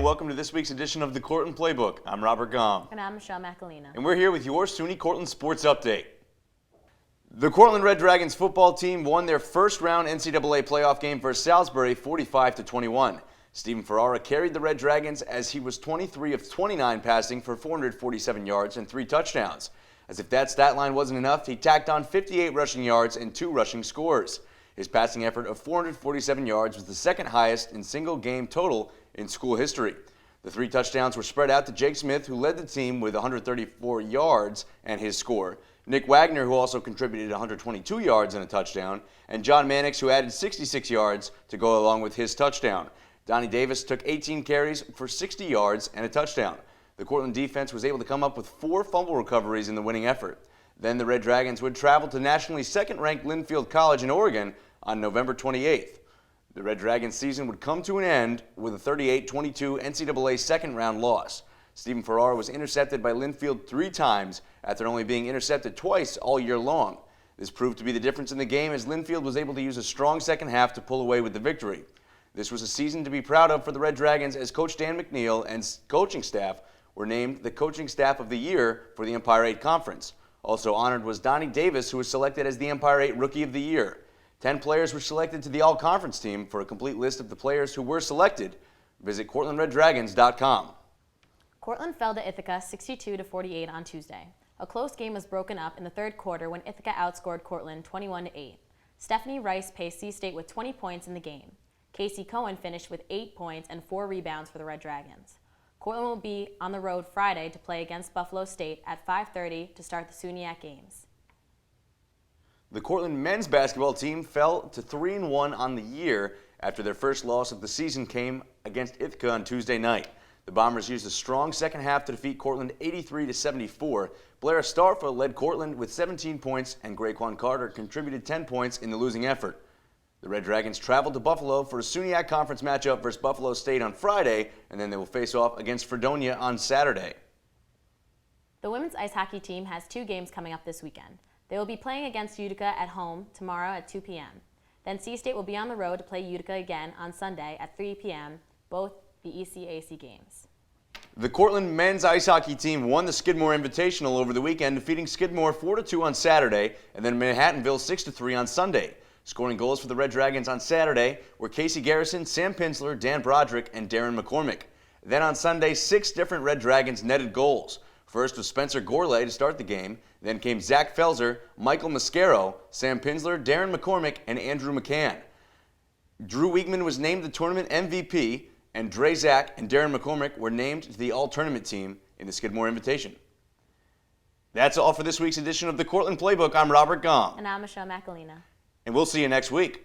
welcome to this week's edition of the Cortland Playbook. I'm Robert Galm. And I'm Michelle Macalena. And we're here with your SUNY Cortland Sports Update. The Cortland Red Dragons football team won their first round NCAA playoff game versus Salisbury 45-21. Stephen Ferrara carried the Red Dragons as he was 23 of 29 passing for 447 yards and 3 touchdowns. As if that stat line wasn't enough, he tacked on 58 rushing yards and 2 rushing scores. His passing effort of 447 yards was the second highest in single game total in school history. The 3 touchdowns were spread out to Jake Smith, who led the team with 134 yards and his score, Nick Wagner, who also contributed 122 yards and a touchdown, and John Mannix, who added 66 yards to go along with his touchdown. Donnie Davis took 18 carries for 60 yards and a touchdown. The Cortland defense was able to come up with 4 fumble recoveries in the winning effort. Then the Red Dragons would travel to nationally second-ranked Linfield College in Oregon on November 28th. The Red Dragons season would come to an end with a 38-22 NCAA second-round loss. Stephen Ferrara was intercepted by Linfield 3 times after only being intercepted twice all year long. This proved to be the difference in the game as Linfield was able to use a strong second half to pull away with the victory. This was a season to be proud of for the Red Dragons as Coach Dan McNeil and coaching staff were named the Coaching Staff of the Year for the Empire 8 Conference. Also honored was Donnie Davis, who was selected as the Empire 8 Rookie of the Year. 10 players were selected to the All-Conference team. For a complete list of the players who were selected, visit CortlandRedDragons.com. Cortland fell to Ithaca 62-48 on Tuesday. A close game was broken up in the third quarter when Ithaca outscored Cortland 21-8. Stephanie Rice paced C-State with 20 points in the game. Casey Cohen finished with 8 points and 4 rebounds for the Red Dragons. Cortland will be on the road Friday to play against Buffalo State at 5:30 to start the SUNY games. The Cortland men's basketball team fell to 3-1 on the year after their first loss of the season came against Ithaca on Tuesday night. The Bombers used a strong second half to defeat Cortland 83-74. Blair Starfa led Cortland with 17 points, and Graquan Carter contributed 10 points in the losing effort. The Red Dragons traveled to Buffalo for a SUNY Conference matchup versus Buffalo State on Friday, and then they will face off against Fredonia on Saturday. The women's ice hockey team has 2 games coming up this weekend. They will be playing against Utica at home tomorrow at 2 p.m. Then C-State will be on the road to play Utica again on Sunday at 3 p.m., both the ECAC games. The Cortland men's ice hockey team won the Skidmore Invitational over the weekend, defeating Skidmore 4-2 on Saturday and then Manhattanville 6-3 on Sunday. Scoring goals for the Red Dragons on Saturday were Casey Garrison, Sam Pinsler, Dan Broderick, and Darren McCormick. Then on Sunday, 6 different Red Dragons netted goals. First was Spencer Gourlay to start the game. Then came Zach Felser, Michael Mascaro, Sam Pinsler, Darren McCormick, and Andrew McCann. Drew Wiegman was named the tournament MVP, and Dre Zach and Darren McCormick were named to the All-Tournament team in the Skidmore Invitation. That's all for this week's edition of the Cortland Playbook. I'm Robert Galm. And I'm Michelle Macalena. And we'll see you next week.